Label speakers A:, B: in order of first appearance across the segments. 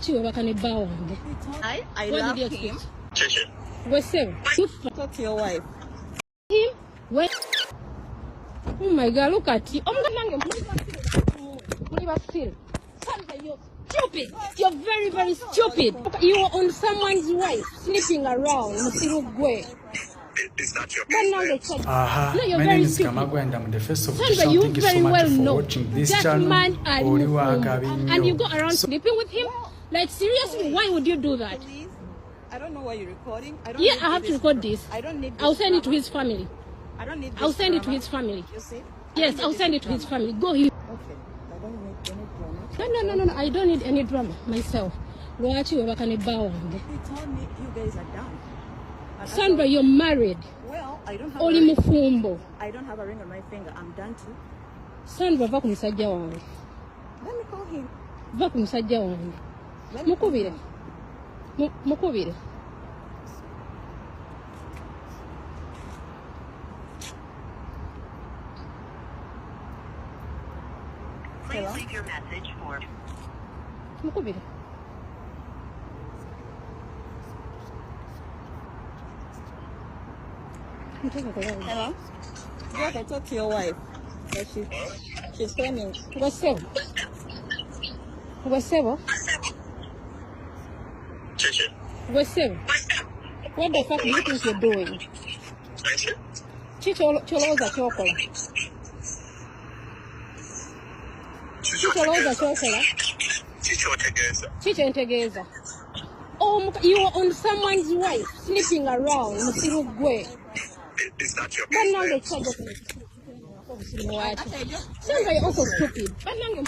A: Lwaki webaka ne bba wange?
B: I love him.
A: Wesebo.
B: Talk to your wife.
A: Him? When? Oh my God, look at you. Sandra, you're stupid. You're very, very stupid. You are on someone's wife, sleeping around.
C: Is that your business?
A: No, you're
D: my
A: very
D: name is
A: stupid.
D: Kamagwa, and I'm the first of
A: Sandra,
D: Thank
A: you
D: you
A: very
D: so much
A: well
D: for
A: know
D: watching this
A: that
D: channel.
A: man and you go around
D: So,
A: sleeping with him? Like, seriously, why would you do that?
B: Please. I don't know why you're recording. I don't
A: Yeah,
B: need
A: I have to record this.
B: I don't need this
A: I'll send it to
B: drama.
A: his family.
B: I don't need this
A: I'll send it to
B: drama.
A: his family.
B: You see?
A: Yes, I'll send it to his family. Go here.
B: Okay. I don't need any drama.
A: No. I don't need any drama myself. Lwaki webaka ne bba wange?
B: He told me you guys are done. And
A: Sandra, you're married.
B: well, I don't have
A: Oli
B: a ring.
A: mufumbo.
B: I don't have a ring on my finger. I'm done too.
A: Sandra, va ku musajja wange.
B: Let me call him.
A: Va ku musajja wange.
B: Let me call
A: Mukubire.
B: him.
A: Mukubire.
C: Please leave your message for
A: Mukubire.
B: Hello? Yes, I talked to your wife. But she's coming.
A: Wesebo. Wesebo. Wesebo. What the fuck do you think you're doing? Kyolowooza kyokola. Kyolowooza kyokola. Kikyentegeeza. You are on someone's wife, sleeping around. Musiru gwe.
C: Is that your
A: Bannange
C: business?
A: Sandra, you're also stupid. Bannange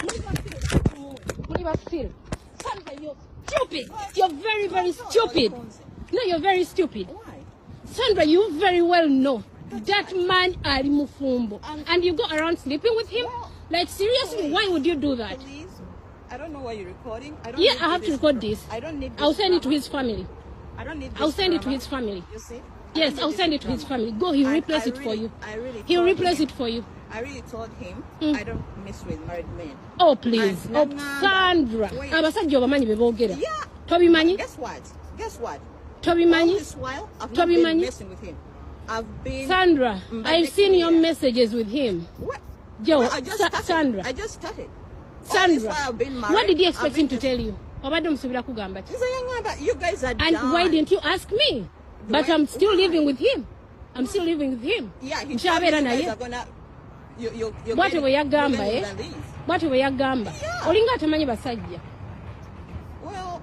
A: muli basiru. Sandra, you're stupid. You're very, very stupid. No, you're very stupid.
B: Why?
A: Sandra, you very well know that man ali mufumbo, and you go around sleeping with him. Like, seriously, why would you do that?
B: Please. I don't know why you're recording. I don't
A: Yeah,
B: need
A: I have to record this.
B: I don't need this
A: I'll send it to
B: drama.
A: his family.
B: I don't need this
A: I'll send it to
B: drama.
A: his family.
B: You see?
A: Yes, I'll send it to his family. Go, he'll replace it for you. He'll replace it for you.
B: I really told him
A: Mm.
B: I don't mess with married men.
A: Oh, please.
B: And
A: Oh,
B: Nanga.
A: Sandra.
B: Wait.
A: Abasajja obamanyi be boogera.
B: Yeah.
A: Tobimanyi?
B: Guess what? All
A: Tobimanyi?
B: this while, I've not
A: Toby
B: been
A: Manyi?
B: messing with him. I've been...
A: Sandra, I've seen your messages with him.
B: What?
A: Joe,
B: Well, I just started.
A: Sandra.
B: I just started. All this
A: Sandra,
B: while I've been married,
A: what did you
B: I've
A: expect
B: been
A: him to tell you? Obadde omusubira kugamba ki?
B: He's a young man, but you guys are
A: And
B: done.
A: why didn't you ask me? But I'm still living with him. I'm still living with him.
B: Yeah, he told me you
A: Nkyabeera
B: guys
A: naye.
B: are gonna... You're
A: Bw'atyo bwe yagamba,
B: you're
A: eh?
B: gonna leave.
A: Bw'atyo bwe yagamba.
B: Yeah.
A: Olinga atamanyi basajja.
B: Well,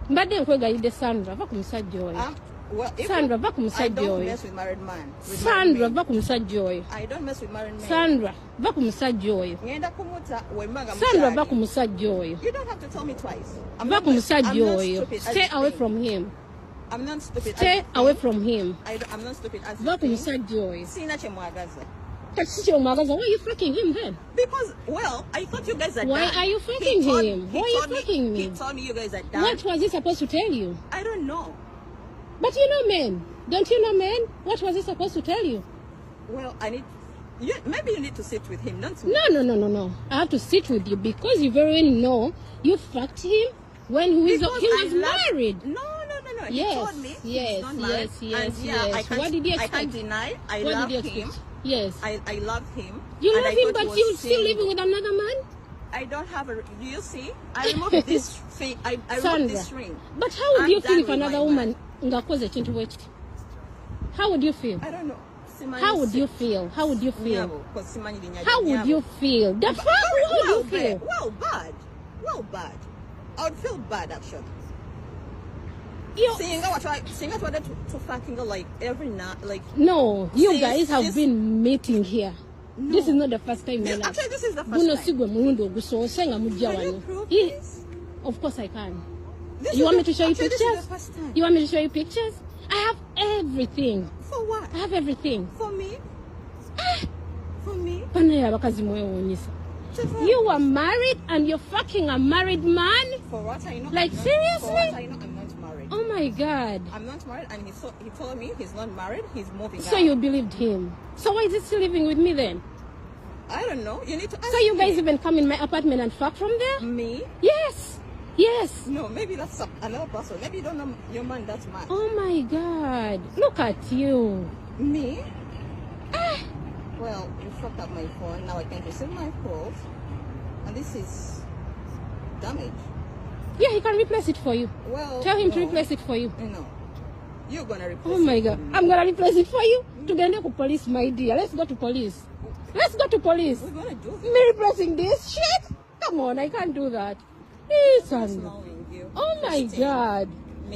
A: Mbadde nkwegayidde Sandra, va ku musajja oyo.
B: well, if
A: Sandra, va ku
B: I
A: musajja
B: don't
A: oyo.
B: mess with married men.
A: Sandra, va ku musajja oyo.
B: I don't mess with married men.
A: Sandra, va ku musajja oyo.
B: Ngenda kumuta wemanga
A: Sandra, va
B: mukyali.
A: ku musajja oyo.
B: You don't have to tell me twice. I'm
A: Va
B: not
A: ku musajja
B: I'm not
A: oyo.
B: stupid as
A: Stay
B: you
A: away
B: think.
A: from him.
B: I'm not stupid.
A: Stay away from him.
B: I'm not stupid as
A: Va
B: you
A: ku
B: think.
A: musajja oyo.
B: Sina kye mwagaza.
A: Kati kyomwagaza, why are you fucking him then?
B: Because, well, I thought you guys are
A: Why
B: done.
A: are you fucking him? Why are you fucking
B: He
A: me?
B: told me you guys are done.
A: What was he supposed to tell you?
B: I don't know.
A: But you know men. Don't you know men? What was he supposed to tell you?
B: Well, maybe you need to sit with him, don't you?
A: No. I have to sit with you because you very well know you fucked him when he was married.
B: No.
A: Yes,
B: He told me
A: yes,
B: he's not married.
A: yes,
B: And yeah,
A: yes.
B: I can't,
A: What did he
B: I
A: expect?
B: can't deny I
A: What
B: love
A: did you
B: him.
A: expect? Yes.
B: I love him.
A: You
B: and
A: love
B: I
A: him,
B: thought
A: but
B: he was
A: you're still
B: single.
A: living with another man?
B: I don't have a... Do you see? I removed this thing. I removed
A: Sandra,
B: this ring.
A: but how would
B: I'm
A: you feel
B: done
A: if
B: with
A: another
B: my
A: woman ngakoze ekintu bwe kiti? How would you feel?
B: I don't know.
A: How would you feel? How would you feel?
B: Nyabo,
A: How would you feel? The fuck? How would you feel?
B: Well, bad. I would feel bad, actually. Seeing what I wanted to fucking like every night, like...
A: No, you
B: See,
A: guys have
B: this-
A: been meeting here.
B: No.
A: This is not the first time, my love.
B: Actually, this is the
A: Guno
B: first
A: si
B: time.
A: gwe mulundi ogusoose nga mujja
B: Can you
A: wano.
B: prove
A: He-
B: this?
A: Of course I can.
B: This
A: You
B: is
A: want me
B: the-
A: to show you
B: actually,
A: pictures?
B: This is the first time.
A: You want me to show you pictures? I have everything.
B: For what?
A: I have everything.
B: For me? For me?
A: Banaye abakazi mwewuunyisa. You are married and you're fucking a married man?
B: For what I know.
A: Like,
B: I'm not,
A: seriously?
B: For what I know, I'm not married.
A: Oh my God.
B: I'm not married, and he told me he's not married. He's moving
A: So
B: out.
A: you believed him. So why is he still living with me then?
B: I don't know. You need to ask
A: So you guys
B: me.
A: even come in my apartment and fuck from there?
B: Me?
A: Yes. Yes.
B: No, maybe that's another person. Maybe you don't know your man that much.
A: Oh my God. Look at you.
B: Me? Well, you fucked up my phone. Now I can't receive my calls. And this is damage.
A: Yeah, he can replace it for you.
B: Well,
A: tell him to
B: no.
A: replace it for you.
B: No. You're gonna replace it.
A: Oh my God. I'm gonna replace it for you. Tugende ku police, my dear. Let's go to police. Let's go to police.
B: We're gonna do
A: Me replacing this shit? Come on, I can't do that. Listen. Oh my God.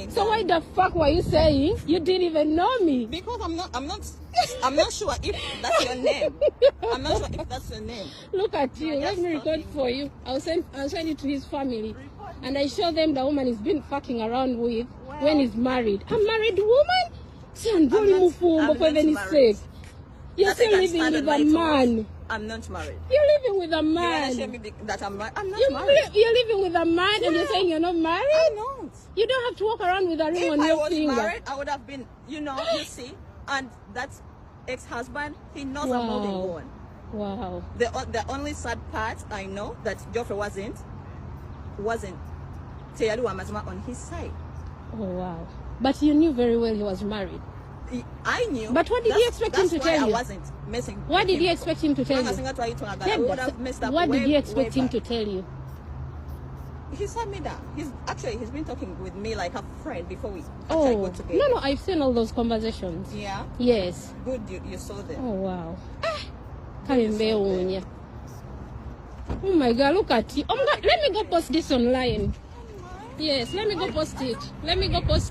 A: So why the fuck were you saying you didn't even know me?
B: Because I'm not sure if that's your name. I'm not sure if that's your name.
A: Look at you. Let me record for you. I'll send it to his family. And I show them the woman he's been fucking around with when he's married. A married woman? Sandra, for heaven's sake. You're still living with a man.
B: I'm not married.
A: You're living with a man.
B: You want to show me that I'm married? I'm not married.
A: You're living with a man and you're saying you're not married?
B: I'm not.
A: You don't have to walk around with a ring on your finger.
B: If I was married, I would have been, you see. And that ex-husband, he knows I'm holding one.
A: Wow.
B: The only sad part I know that Geoffrey wasn't Teyalu Amazima on his side.
A: Oh wow. But you knew very well he was married.
B: I knew.
A: But what did he expect him to tell you?
B: I wasn't messing.
A: What did he expect him to tell you? What did he expect him to tell you?
B: He sat me down. He's been talking with me like a friend before we
A: actually
B: got together.
A: No, I've seen all those conversations.
B: Yeah?
A: Yes.
B: Good, you saw them.
A: Oh wow. Oh my God, look at you. Oh my God, let me go post this online. Yes, let me go post it.